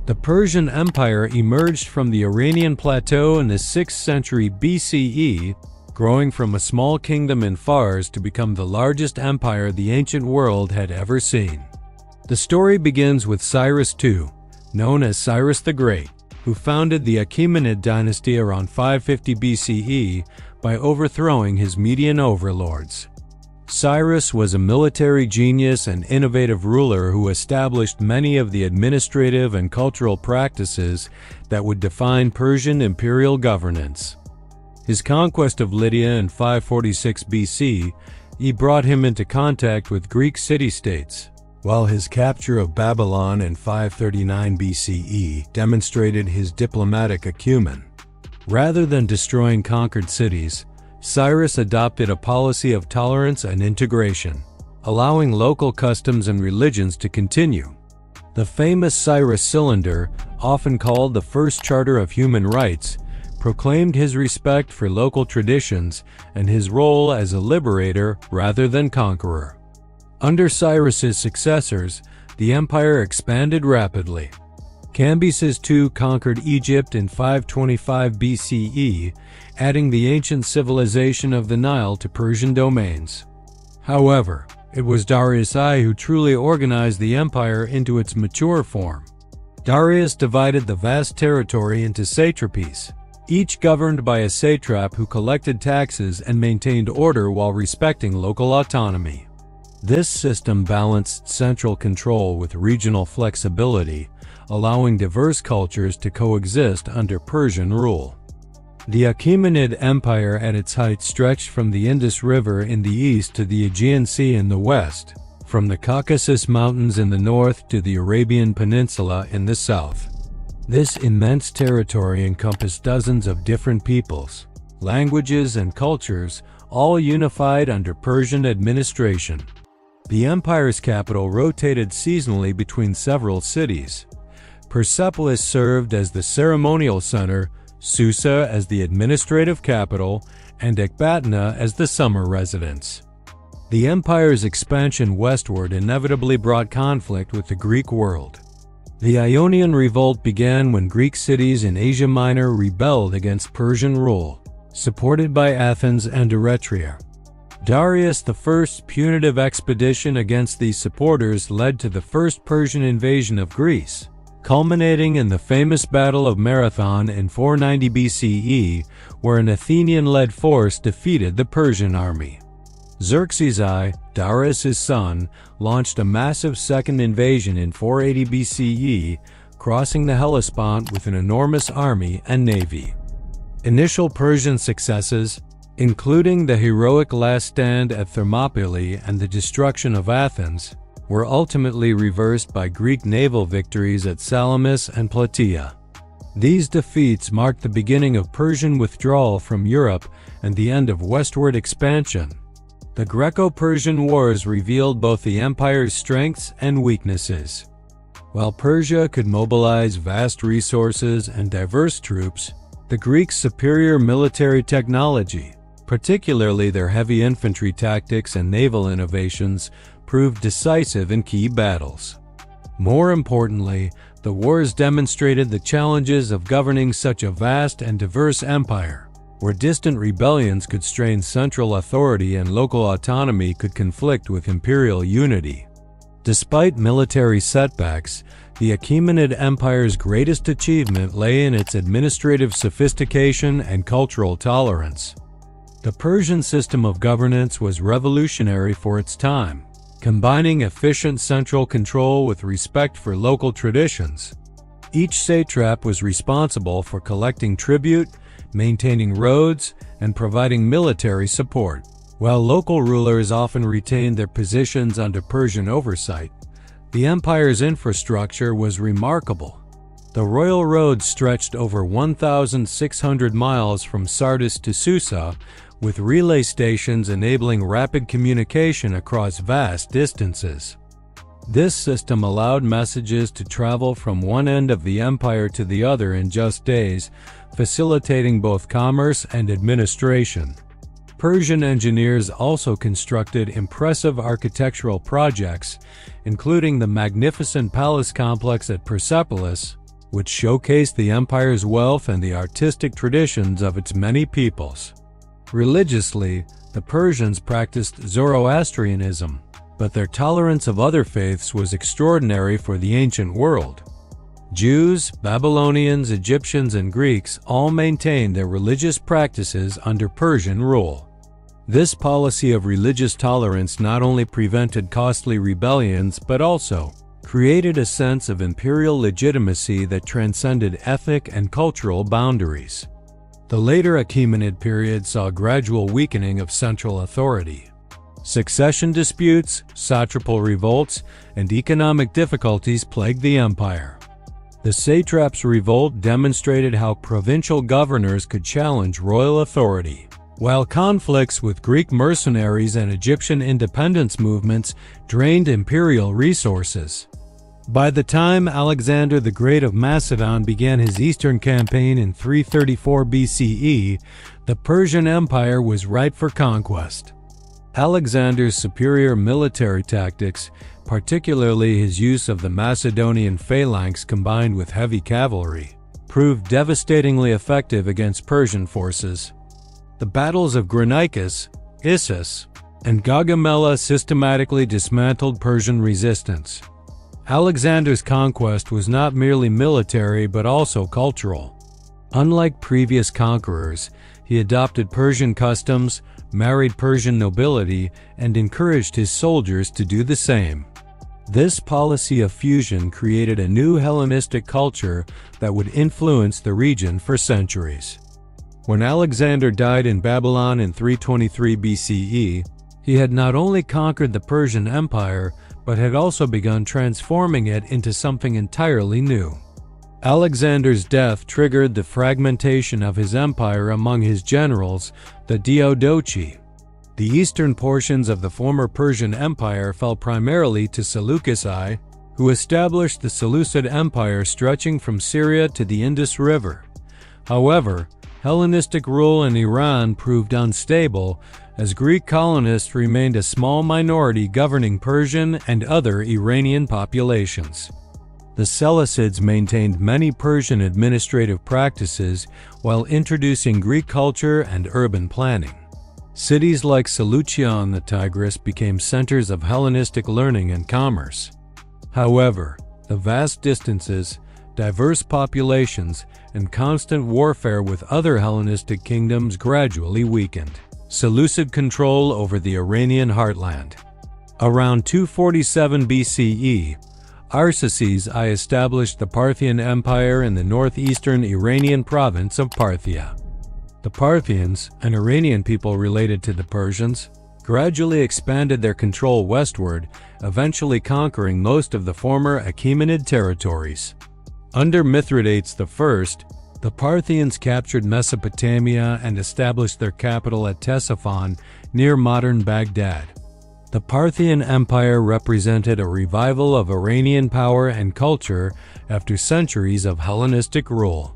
The Persian Empire emerged from the Iranian plateau in the 6th century BCE, growing from a small kingdom in Fars to become the largest empire the ancient world had ever seen. The story begins with Cyrus II, known as Cyrus the Great, who founded the Achaemenid dynasty around 550 BCE by overthrowing his Median overlords. Cyrus was a military genius and innovative ruler who established many of the administrative and cultural practices that would define Persian imperial governance. His conquest of Lydia in 546 BC brought him into contact with Greek city-states, while his capture of Babylon in 539 BCE demonstrated his diplomatic acumen. Rather than destroying conquered cities, Cyrus adopted a policy of tolerance and integration, allowing local customs and religions to continue. The famous Cyrus Cylinder, often called the First Charter of Human Rights, proclaimed his respect for local traditions and his role as a liberator rather than conqueror. Under Cyrus's successors, the empire expanded rapidly. Cambyses II conquered Egypt in 525 BCE, adding the ancient civilization of the Nile to Persian domains. However, it was Darius I who truly organized the empire into its mature form. Darius divided the vast territory into satrapies, each governed by a satrap who collected taxes and maintained order while respecting local autonomy. This system balanced central control with regional flexibility, allowing diverse cultures to coexist under Persian rule. The Achaemenid Empire at its height stretched from the Indus River in the east to the Aegean Sea in the west, from the Caucasus Mountains in the north to the Arabian Peninsula in the south. This immense territory encompassed dozens of different peoples, languages, and cultures, all unified under Persian administration. The empire's capital rotated seasonally between several cities. Persepolis served as the ceremonial center, Susa as the administrative capital, and Ecbatana as the summer residence. The empire's expansion westward inevitably brought conflict with the Greek world. The Ionian Revolt began when Greek cities in Asia Minor rebelled against Persian rule, supported by Athens and Eretria. Darius I's punitive expedition against these supporters led to the first Persian invasion of Greece, culminating in the famous Battle of Marathon in 490 BCE, where an Athenian-led force defeated the Persian army. Xerxes I, Darius's son, launched a massive second invasion in 480 BCE, crossing the Hellespont with an enormous army and navy. Initial Persian successes, including the heroic last stand at Thermopylae and the destruction of Athens, were ultimately reversed by Greek naval victories at Salamis and Plataea. These defeats marked the beginning of Persian withdrawal from Europe and the end of westward expansion. The Greco-Persian Wars revealed both the empire's strengths and weaknesses. While Persia could mobilize vast resources and diverse troops, the Greeks' superior military technology, particularly their heavy infantry tactics and naval innovations, proved decisive in key battles. More importantly, the wars demonstrated the challenges of governing such a vast and diverse empire, where distant rebellions could strain central authority and local autonomy could conflict with imperial unity. Despite military setbacks, the Achaemenid Empire's greatest achievement lay in its administrative sophistication and cultural tolerance. The Persian system of governance was revolutionary for its time, combining efficient central control with respect for local traditions. Each satrap was responsible for collecting tribute, maintaining roads, and providing military support. While local rulers often retained their positions under Persian oversight, the empire's infrastructure was remarkable. The royal road stretched over 1,600 miles from Sardis to Susa, with relay stations enabling rapid communication across vast distances. This system allowed messages to travel from one end of the empire to the other in just days, facilitating both commerce and administration. Persian engineers also constructed impressive architectural projects, including the magnificent palace complex at Persepolis, which showcased the empire's wealth and the artistic traditions of its many peoples. Religiously, the Persians practiced Zoroastrianism, but their tolerance of other faiths was extraordinary for the ancient world. Jews, Babylonians, Egyptians, and Greeks all maintained their religious practices under Persian rule. This policy of religious tolerance not only prevented costly rebellions but also created a sense of imperial legitimacy that transcended ethnic and cultural boundaries. The later Achaemenid period saw a gradual weakening of central authority. Succession disputes, satrapal revolts, and economic difficulties plagued the empire. The satraps' revolt demonstrated how provincial governors could challenge royal authority, while conflicts with Greek mercenaries and Egyptian independence movements drained imperial resources. By the time Alexander the Great of Macedon began his eastern campaign in 334 BCE, the Persian Empire was ripe for conquest. Alexander's superior military tactics, particularly his use of the Macedonian phalanx combined with heavy cavalry, proved devastatingly effective against Persian forces. The battles of Granicus, Issus, and Gaugamela systematically dismantled Persian resistance. Alexander's conquest was not merely military but also cultural. Unlike previous conquerors, he adopted Persian customs, married Persian nobility, and encouraged his soldiers to do the same. This policy of fusion created a new Hellenistic culture that would influence the region for centuries. When Alexander died in Babylon in 323 BCE, he had not only conquered the Persian Empire, but had also begun transforming it into something entirely new. Alexander's death triggered the fragmentation of his empire among his generals, the Diadochi. The eastern portions of the former Persian Empire fell primarily to Seleucidae, who established the Seleucid Empire stretching from Syria to the Indus River. However, Hellenistic rule in Iran proved unstable, as Greek colonists remained a small minority governing Persian and other Iranian populations. The Seleucids maintained many Persian administrative practices while introducing Greek culture and urban planning. Cities like Seleucia on the Tigris became centers of Hellenistic learning and commerce. However, the vast distances, diverse populations, and constant warfare with other Hellenistic kingdoms gradually weakened Seleucid control over the Iranian heartland. Around 247 BCE, Arsaces I established the Parthian Empire in the northeastern Iranian province of Parthia. The Parthians, an Iranian people related to the Persians, gradually expanded their control westward, eventually conquering most of the former Achaemenid territories. Under Mithridates I, the Parthians captured Mesopotamia and established their capital at Ctesiphon, near modern Baghdad. The Parthian Empire represented a revival of Iranian power and culture after centuries of Hellenistic rule.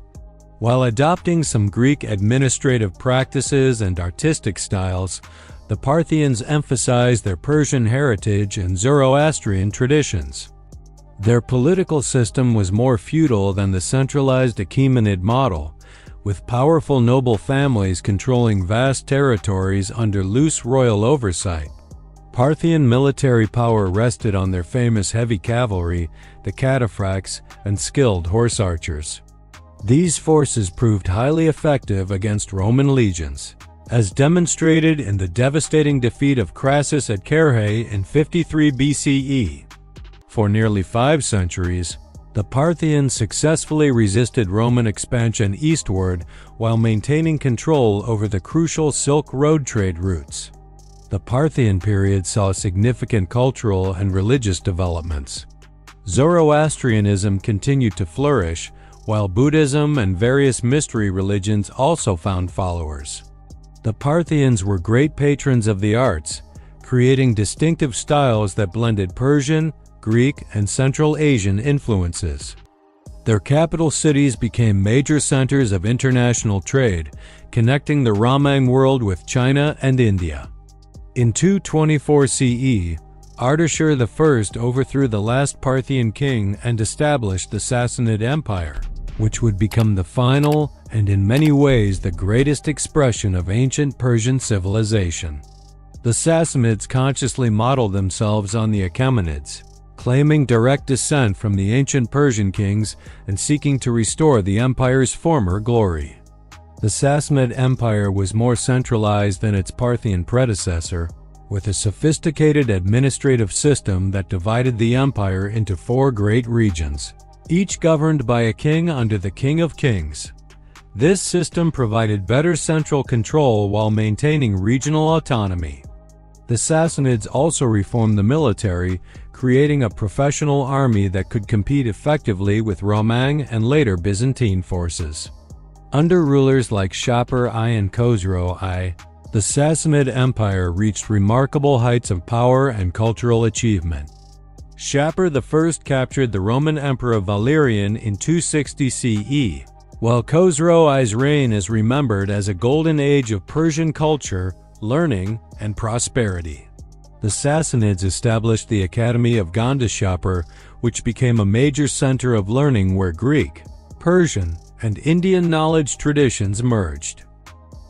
While adopting some Greek administrative practices and artistic styles, the Parthians emphasized their Persian heritage and Zoroastrian traditions. Their political system was more feudal than the centralized Achaemenid model, with powerful noble families controlling vast territories under loose royal oversight. Parthian military power rested on their famous heavy cavalry, the cataphracts, and skilled horse archers. These forces proved highly effective against Roman legions, as demonstrated in the devastating defeat of Crassus at Carrhae in 53 BCE. For nearly 5 centuries, the Parthians successfully resisted Roman expansion eastward while maintaining control over the crucial Silk Road trade routes. The Parthian period saw significant cultural and religious developments. Zoroastrianism continued to flourish, while Buddhism and various mystery religions also found followers. The Parthians were great patrons of the arts, creating distinctive styles that blended Persian, Greek, and Central Asian influences. Their capital cities became major centers of international trade, connecting the Ramang world with China and India. In 224 CE, Ardashir I overthrew the last Parthian king and established the Sassanid Empire. which would become the final and in many ways the greatest expression of ancient Persian civilization. The Sassanids consciously modeled themselves on the Achaemenids, claiming direct descent from the ancient Persian kings and seeking to restore the empire's former glory. The Sassanid Empire was more centralized than its Parthian predecessor, with a sophisticated administrative system that divided the empire into 4 great regions, each governed by a king under the King of Kings. This system provided better central control while maintaining regional autonomy. The Sassanids also reformed the military, creating a professional army that could compete effectively with Roman and later Byzantine forces. Under rulers like Shapur I and Khosrow I, the Sassanid Empire reached remarkable heights of power and cultural achievement. Shapur I captured the Roman Emperor Valerian in 260 CE, while Khosrow I's reign is remembered as a golden age of Persian culture, learning, and prosperity. The Sassanids established the Academy of Gandhashapur, which became a major center of learning where Greek, Persian, and Indian knowledge traditions merged.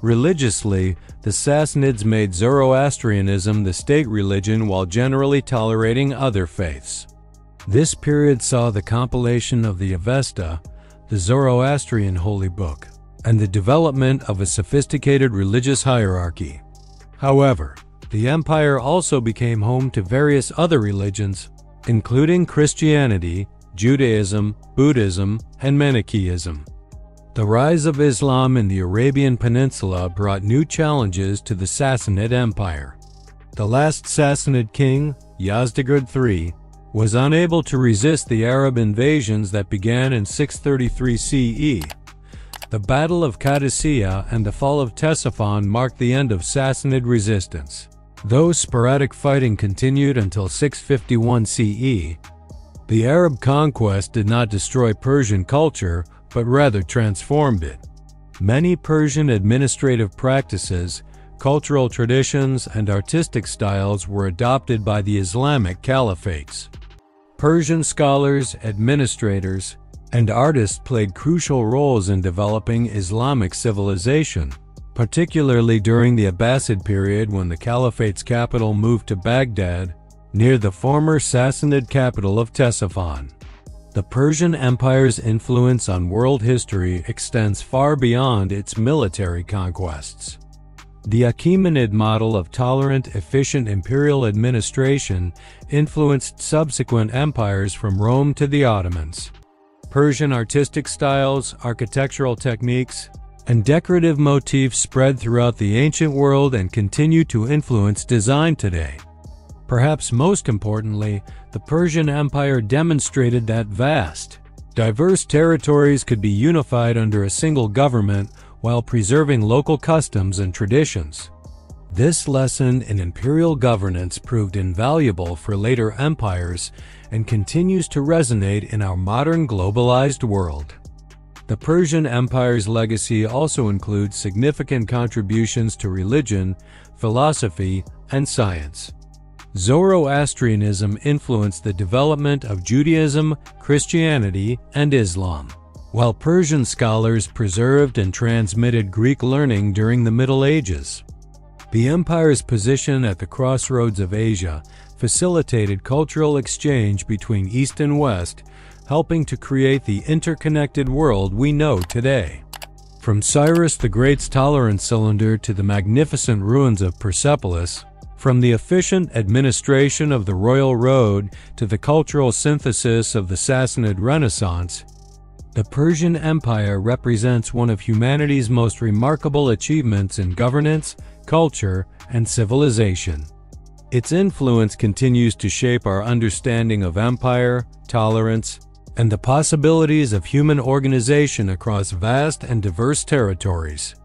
Religiously, the Sassanids made Zoroastrianism the state religion while generally tolerating other faiths. This period saw the compilation of the Avesta, the Zoroastrian holy book, and the development of a sophisticated religious hierarchy. However, the empire also became home to various other religions, including Christianity, Judaism, Buddhism, and Manichaeism. The rise of Islam in the Arabian Peninsula brought new challenges to the Sassanid Empire. The last Sassanid king, Yazdegerd III, was unable to resist the Arab invasions that began in 633 CE. The Battle of Qadisiyah and the fall of Ctesiphon marked the end of Sassanid resistance. Though sporadic fighting continued until 651 CE, the Arab conquest did not destroy Persian culture, but rather transformed it. Many Persian administrative practices, cultural traditions, and artistic styles were adopted by the Islamic caliphates. Persian scholars, administrators, and artists played crucial roles in developing Islamic civilization, particularly during the Abbasid period when the caliphate's capital moved to Baghdad, near the former Sassanid capital of Ctesiphon. The Persian Empire's influence on world history extends far beyond its military conquests. The Achaemenid model of tolerant, efficient imperial administration influenced subsequent empires from Rome to the Ottomans. Persian artistic styles, architectural techniques, and decorative motifs spread throughout the ancient world and continue to influence design today. Perhaps most importantly, the Persian Empire demonstrated that vast, diverse territories could be unified under a single government while preserving local customs and traditions. This lesson in imperial governance proved invaluable for later empires and continues to resonate in our modern globalized world. The Persian Empire's legacy also includes significant contributions to religion, philosophy, and science. Zoroastrianism influenced the development of Judaism, Christianity, and Islam, while Persian scholars preserved and transmitted Greek learning during the Middle Ages. The empire's position at the crossroads of Asia facilitated cultural exchange between East and West, helping to create the interconnected world we know today. From Cyrus the Great's tolerance cylinder to the magnificent ruins of Persepolis, from the efficient administration of the Royal Road to the cultural synthesis of the Sassanid Renaissance, the Persian Empire represents one of humanity's most remarkable achievements in governance, culture, and civilization. Its influence continues to shape our understanding of empire, tolerance, and the possibilities of human organization across vast and diverse territories.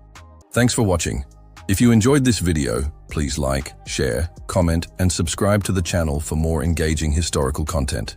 Thanks for watching. If you enjoyed this video, please like, share, comment, and subscribe to the channel for more engaging historical content.